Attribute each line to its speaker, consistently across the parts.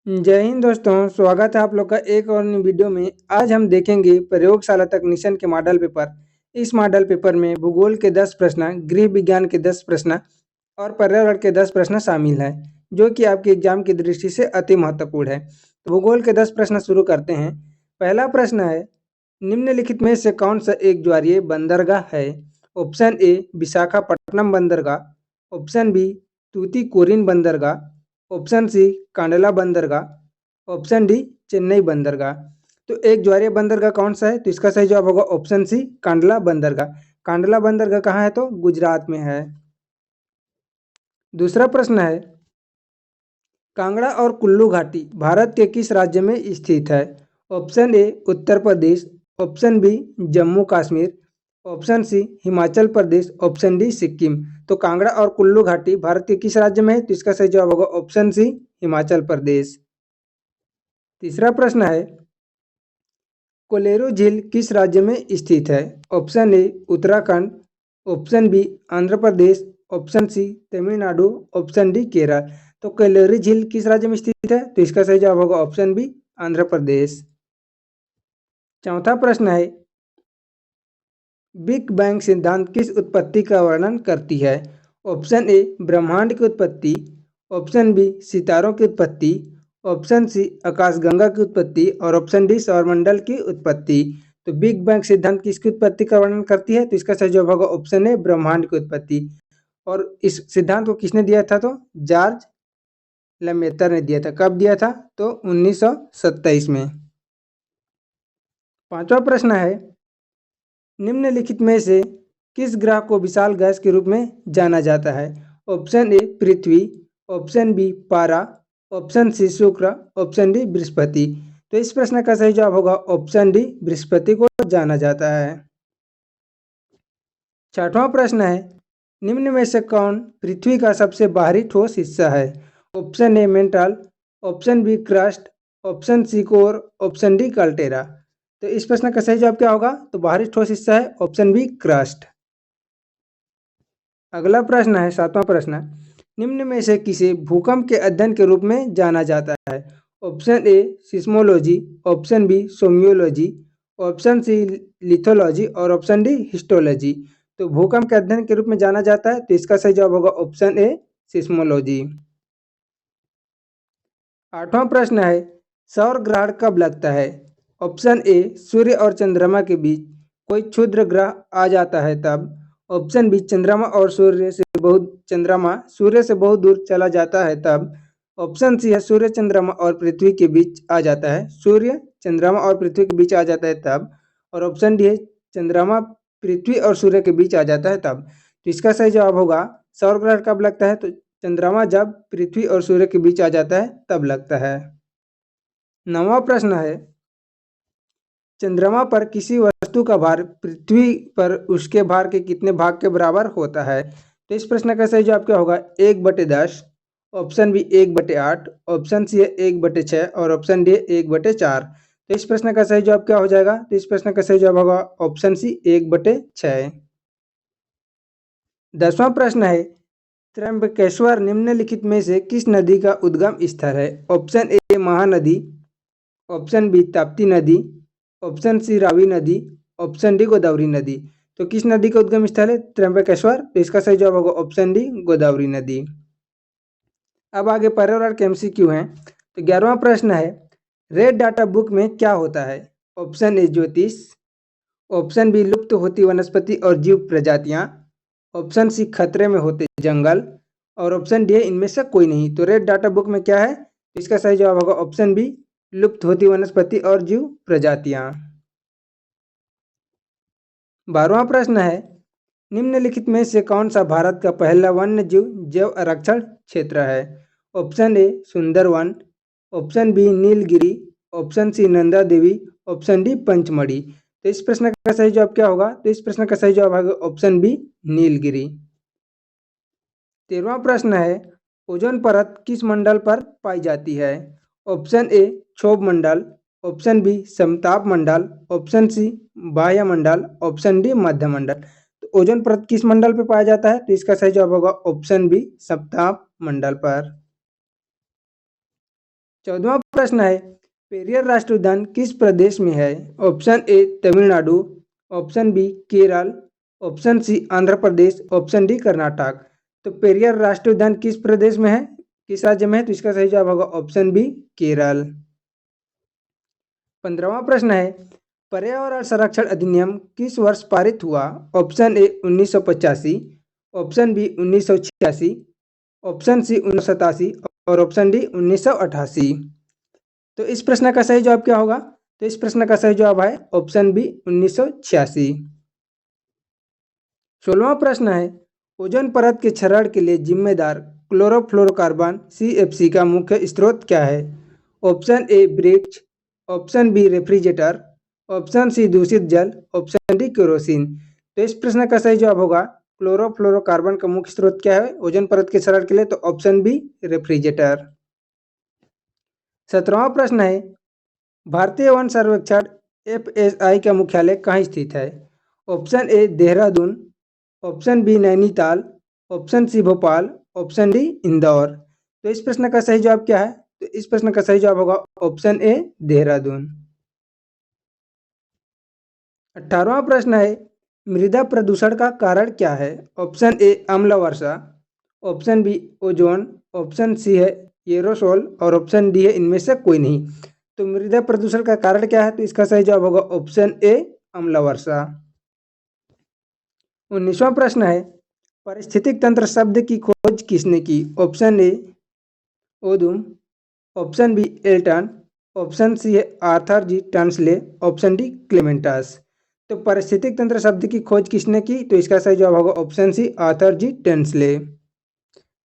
Speaker 1: जय हिंद दोस्तों, स्वागत है आप लोग का एक और नई वीडियो में। आज हम देखेंगे प्रयोगशाला तकनीशियन के मॉडल पेपर। इस मॉडल पेपर में भूगोल के 10 प्रश्न, गृह विज्ञान के 10 प्रश्न और पर्यावरण के 10 प्रश्न शामिल हैं, जो कि आपके एग्जाम की दृष्टि से अति महत्वपूर्ण है। तो भूगोल के 10 प्रश्न शुरू करते हैं। पहला प्रश्न है, निम्नलिखित में से कौन सा एक ज्वारीय बंदरगाह है? ऑप्शन ए विशाखापट्टनम बंदरगाह, ऑप्शन बी तूतीकोरिन बंदरगाह, ऑप्शन सी कांडला बंदरगाह, ऑप्शन डी चेन्नई बंदरगाह। तो एक ज्वारीय बंदरगाह कौन सा है? तो इसका सही जवाब होगा ऑप्शन सी कांडला बंदरगाह। कांडला बंदरगाह कहाँ है? तो गुजरात में है। दूसरा प्रश्न है, कांगड़ा और कुल्लू घाटी भारत के किस राज्य में स्थित है? Option A Uttar Pradesh, option B Jammu Kashmir, option C Himachal Pradesh, option D Sikkim. तो कांगड़ा और कुल्लू घाटी भारत के किस राज्य में है? तो इसका सही जवाब होगा ऑप्शन सी हिमाचल प्रदेश। तीसरा प्रश्न है, कोलेरू झील किस राज्य में स्थित है? Option A Uttarakhand, option B Andhra Pradesh, option C Tamil Nadu, option D Kerala. तो कोलेरू झील किस राज्य में स्थित है? तो इसका सही जवाब होगा ऑप्शन बी आंध्र प्रदेश। चौथा प्रश्न है, बिग बैंग सिद्धांत किस उत्पत्ति का वर्णन करती है? ऑप्शन ए ब्रह्मांड की उत्पत्ति, ऑप्शन बी सितारों की उत्पत्ति, ऑप्शन सी आकाशगंगा की उत्पत्ति और ऑप्शन डी सौरमंडल की उत्पत्ति। तो बिग बैंग सिद्धांत किसकी उत्पत्ति का वर्णन करती है? तो इसका सही जवाब होगा ऑप्शन ए ब्रह्मांड की उत्पत्ति। और इस सिद्धांत को किसने दिया था? तो जॉर्ज लेमेटर ने दिया था। कब दिया था? तो 1927 में। पांचवा प्रश्न है, निम्नलिखित में से किस ग्रह को विशाल गैस के रूप में जाना जाता है? ऑप्शन ए पृथ्वी, ऑप्शन बी पारा, ऑप्शन सी शुक्र, ऑप्शन डी बृहस्पति। तो इस प्रश्न का सही जवाब होगा ऑप्शन डी बृहस्पति को जाना जाता है। छठवां प्रश्न है, निम्न में से कौन पृथ्वी का सबसे बाहरी ठोस हिस्सा है? Option A mantle, option B crust, option C core, option D कल्टेरा। तो इस प्रश्न का सही जवाब क्या होगा? तो बाहरी ठोस हिस्सा है ऑप्शन बी क्रस्ट। अगला प्रश्न है, सातवां प्रश्न, निम्न में से किसे भूकंप के अध्ययन के रूप में जाना जाता है? Option A seismology, option B सोमियोलॉजी, ऑप्शन सी लिथोलॉजी और ऑप्शन डी हिस्टोलॉजी। तो भूकंप के अध्ययन के रूप में जाना जाता है, तो इसका सही जवाब होगा ऑप्शन ए सिस्मोलॉजी। आठवां प्रश्न है, सौर ग्रहण कब लगता है? ऑप्शन ए सूर्य और चंद्रमा के बीच कोई क्षुद्र ग्रह आ जाता है तब, ऑप्शन बी चंद्रमा सूर्य से बहुत दूर चला जाता है तब, ऑप्शन सी है सूर्य चंद्रमा और पृथ्वी के बीच आ जाता है, सूर्य चंद्रमा और पृथ्वी के बीच आ जाता है तब, और ऑप्शन डी है चंद्रमा पृथ्वी और सूर्य के बीच आ जाता है तब। तो इसका सही जवाब होगा, सौर ग्रहण कब लगता है? तो चंद्रमा जब पृथ्वी और सूर्य के बीच आ जाता है तब लगता है। नौवां प्रश्न है, चंद्रमा पर किसी वस्तु का भार पृथ्वी पर उसके भार के कितने भाग के बराबर होता है? तो इस प्रश्न का सही जवाब क्या होगा? 1/10, ऑप्शन बी 1/8, ऑप्शन सी है 1/6 और ऑप्शन डी 1/4। तो इस प्रश्न का सही जवाब क्या हो जाएगा? तो इस प्रश्न का सही जवाब होगा ऑप्शन सी 1/6। 10वां प्रश्न है, त्र्यंबकेश्वर निम्नलिखित में से किस नदी का उद्गम स्थल है? Option A Mahanadi, option B Tapti नदी, ऑप्शन सी रावी नदी, ऑप्शन डी गोदावरी नदी। तो किस नदी का उद्गम स्थल है त्र्यंबकेश्वर? तो इसका सही जवाब होगा ऑप्शन डी गोदावरी नदी। अब आगे पर्यावरण के एमसीक्यू हैं। तो 11वां प्रश्न है, रेड डाटा बुक में क्या होता है? ऑप्शन ए ज्योतिष, ऑप्शन बी लुप्त होती वनस्पति और जीव प्रजातियां, ऑप्शन सी खतरे में होते जंगल और ऑप्शन डी है इनमें से कोई नहीं। तो रेड डाटा बुक में क्या है? इसका सही जवाब होगा ऑप्शन बी लुप्त होती वनस्पति और जीव प्रजातियां। 12वां प्रश्न है, निम्नलिखित में से कौन सा भारत का पहला वन्य जीव जैव आरक्षण क्षेत्र है? Option A Sundarban, option B Nilgiri, option C Nanda Devi, option D Pachmarhi. तो इस प्रश्न का सही जवाब क्या होगा? तो इस प्रश्न का सही जवाब होगा ऑप्शन बी नीलगिरी। 13वां प्रश्न है, ओजोन परत किस मंडल पर पाई जाती है? ऑप्शन ए क्षोभ मंडल, ऑप्शन बी समताप मंडल, ऑप्शन सी बाह्य मंडल, ऑप्शन डी मध्य मंडल। तो ओजोन परत किस मंडल पर पाया जाता है? तो इसका सही जवाब होगा ऑप्शन बी समताप मंडल पर। 14वां प्रश्न है, पेरियर राष्ट्रीय उद्यान किस प्रदेश में है? Option A Tamil Nadu, option B Kerala, option C Andhra Pradesh, option D Karnataka. तो पेरियर राष्ट्रीय उद्यान किस प्रदेश में है, किस राज्य में है? तो इसका सही जवाब होगा ऑप्शन बी केरल। 15वां प्रश्न है, पर्यावरण संरक्षण अधिनियम किस वर्ष पारित हुआ? Option A 1985, option B 1986, option C 1987 और ऑप्शन डी 1988। तो इस प्रश्न का सही जवाब क्या होगा? तो इस प्रश्न का सही जवाब है ऑप्शन बी 1986। 16वां प्रश्न है, ओजोन परत के क्षरण के लिए जिम्मेदार क्लोरोफ्लोरोकार्बन CFC का मुख्य स्रोत क्या है? ऑप्शन ए वृक्ष, option B refrigerator, option C दूषित जल, ऑप्शन डी केरोसिन। तो इस प्रश्न का सही जवाब होगा क्लोरोफ्लोरोकार्बन का मुख्य स्रोत क्या है ओजोन परत के क्षरण के लिए? तो ऑप्शन बी रेफ्रिजरेटर। 17वां प्रश्न है, भारतीय वन सर्वेक्षण FSI का मुख्यालय कहाँ स्थित है? Option A Dehradun, option B Nainital, option C Bhopal, option D Indore. तो इस प्रश्न का सही जवाब क्या है? तो इस प्रश्न का सही जवाब होगा ऑप्शन ए देहरादून। 18वां प्रश्न है, मृदा प्रदूषण का कारण क्या है? ऑप्शन ए अम्ल वर्षा, option B ozone, option C है एरोसोल और ऑप्शन डी है इनमें से कोई नहीं। तो मृदा प्रदूषण का कारण क्या है? तो इसका सही जवाब होगा ऑप्शन ए अम्ल वर्षा। 19वां प्रश्न है, पारिस्थितिक तंत्र शब्द की खोज किसने की? Option A Odum, option B Elton, option C है Arthur G Tansley, option D Clements. तो पारिस्थितिक तंत्र शब्द की खोज किसने की? तो इसका सही जवाब होगा ऑप्शन सी आर्थर जी टर्नसले।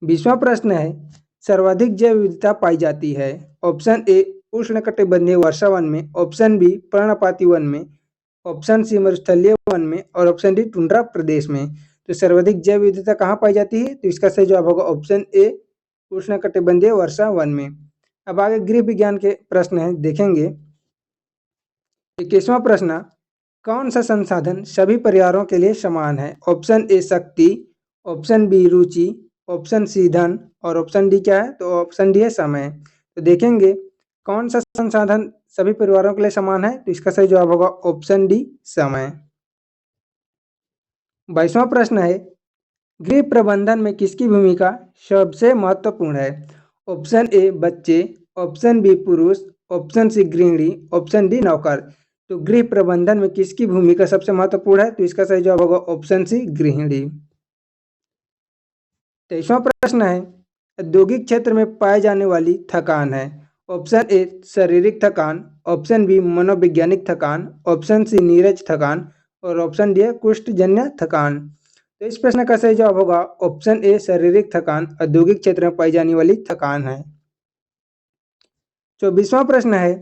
Speaker 1: 20वां प्रश्न है, सर्वाधिक जैव विविधता पाई जाती है? ऑप्शन ए उष्णकटिबंधीय वर्षा वन में, ऑप्शन बी पर्णपाती वन में, ऑप्शन सी मरुस्थलीय वन में और ऑप्शन डी टुंड्रा प्रदेश में। तो सर्वाधिक जैव विविधता कहाँ पाई जाती है? तो इसका सही जवाब होगा ऑप्शन ए उष्णकटिबंधीय वर्षा वन में। अब आगे गृह विज्ञान के प्रश्न हैं, देखेंगे। 21वां प्रश्न, कौन सा संसाधन सभी परिवारों के लिए समान है? ऑप्शन ए शक्ति, ऑप्शन बी रुचि, ऑप्शन सी धन और ऑप्शन डी क्या है? तो ऑप्शन डी है समय। तो देखेंगे कौन सा संसाधन सभी परिवारों के लिए समान है? तो इसका सही जवाब होगा ऑप्शन डी समय। 22वां प्रश्न है, गृह प्रबंधन में किसकी भूमिका सबसे महत्वपूर्ण है? ऑप्शन ए बच्चे, ऑप्शन बी पुरुष, ऑप्शन सी गृहिणी, ऑप्शन डी नौकर। तो गृह प्रबंधन में किसकी भूमिका सबसे महत्वपूर्ण है? तो इसका सही जवाब होगा ऑप्शन सी गृहिणी। 23वां प्रश्न है, औद्योगिक क्षेत्र में पाए जाने वाली थकान है? ऑप्शन ए शारीरिक थकान, ऑप्शन बी मनोवैज्ञानिक थकान, ऑप्शन सी नीरज थकान और ऑप्शन डी है कुष्ठजन्य थकान। तो इस प्रश्न का सही जवाब होगा ऑप्शन ए शारीरिक थकान औद्योगिक क्षेत्र में पाई जाने वाली थकान है। 24वां प्रश्न है,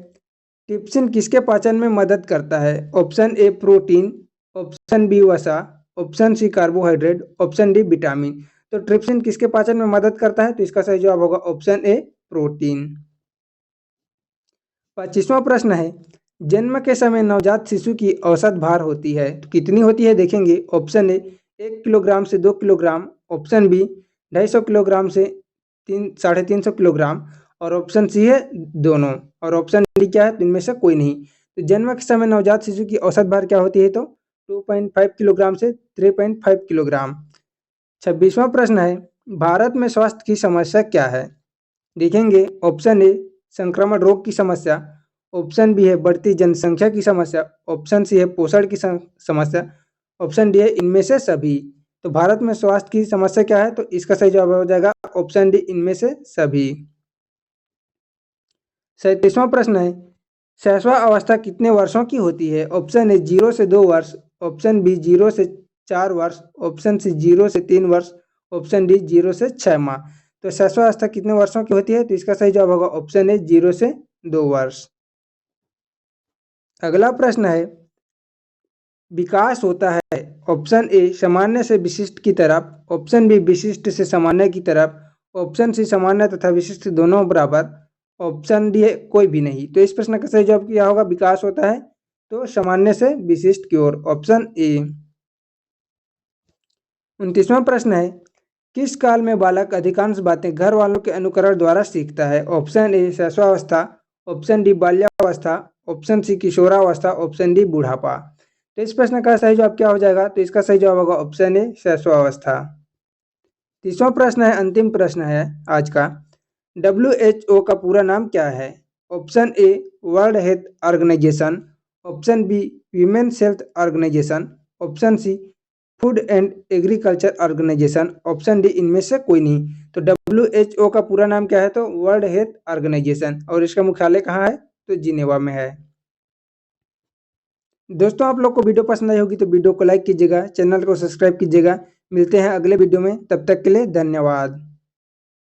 Speaker 1: ट्रिप्सिन किसके पाचन में मदद करता है? Option A protein, option B वसा, option C carbohydrate, option D vitamin. तो ट्रिप्सिन किसके पाचन में मदद करता है? तो इसका सही जवाब होगा ऑप्शन ए प्रोटीन। 25वां प्रश्न है, जन्म के समय नवजात शिशु की औसत भार होती है तो कितनी होती है? देखेंगे। ऑप्शन ए 1 किलोग्राम से 2 किलोग्राम, ऑप्शन बी 250 किलोग्राम से 350 किलोग्राम और ऑप्शन सी है दोनों और ऑप्शन डी क्या है? इनमें से कोई नहीं। तो जन्म के समय नवजात शिशु की औसत भार क्या होती है? तो 2.5 किलोग्राम से 3.5 किलोग्राम। 26वां प्रश्न है, भारत में स्वास्थ्य की समस्या क्या है? देखेंगे। ऑप्शन ए संक्रमण रोग की समस्या, ऑप्शन बी है बढ़ती जनसंख्या की समस्या, ऑप्शन सी है पोषण की समस्या, ऑप्शन डी है इनमें से सभी। तो भारत में स्वास्थ्य की समस्या क्या है? तो इसका सही जवाब हो जाएगा ऑप्शन डी इनमें से सभी। 37वां प्रश्न है, शैशव अवस्था कितने वर्षों की होती है? ऑप्शन ए 0 से 2 वर्ष, ऑप्शन बी 0 से 4 वर्ष, ऑप्शन सी 0 से 3 वर्ष, ऑप्शन डी 0 से 6 माह। तो शैशव अवस्था कितने वर्षों की होती है? तो इसका सही जवाब होगा ऑप्शन ए 0 से 2 वर्ष। अगला प्रश्न है, विकास होता है ऑप्शन ए सामान्य से विशिष्ट की तरफ, ऑप्शन बी विशिष्ट से सामान्य की तरफ, ऑप्शन सी सामान्य तथा विशिष्ट दोनों बराबर, ऑप्शन डी है कोई भी नहीं। तो इस प्रश्न का सही जवाब क्या होगा? विकास होता है तो सामान्य से विशिष्ट की ओर, ऑप्शन ए। 29वां प्रश्न है, किस काल में बालक अधिकांश बातें घर वालों के अनुकरण द्वारा सीखता है? ऑप्शन ए शैशवावस्था, ऑप्शन डी बाल्यावस्था, ऑप्शन सी किशोरावस्था, ऑप्शन डी बुढ़ापा। तो इस प्रश्न का सही जवाब क्या हो जाएगा? तो इसका सही जवाब होगा ऑप्शन ए शैशवावस्था। 30वां प्रश्न है, अंतिम प्रश्न है आज का। WHO का पूरा नाम क्या है? Option A world health organisation, option B women's health organisation, option C food and agriculture organisation, option D इनमें से कोई नहीं। तो WHO का पूरा नाम क्या है? तो वर्ल्ड हेल्थ ऑर्गेनाइजेशन। और इसका मुख्यालय कहाँ है? तो जिनेवा में है। दोस्तों, आप लोग को वीडियो पसंद आई होगी तो वीडियो को लाइक कीजिएगा, चैनल को सब्सक्राइब कीजिएगा। मिलते हैं अगले वीडियो में, तब तक के लिए धन्यवाद।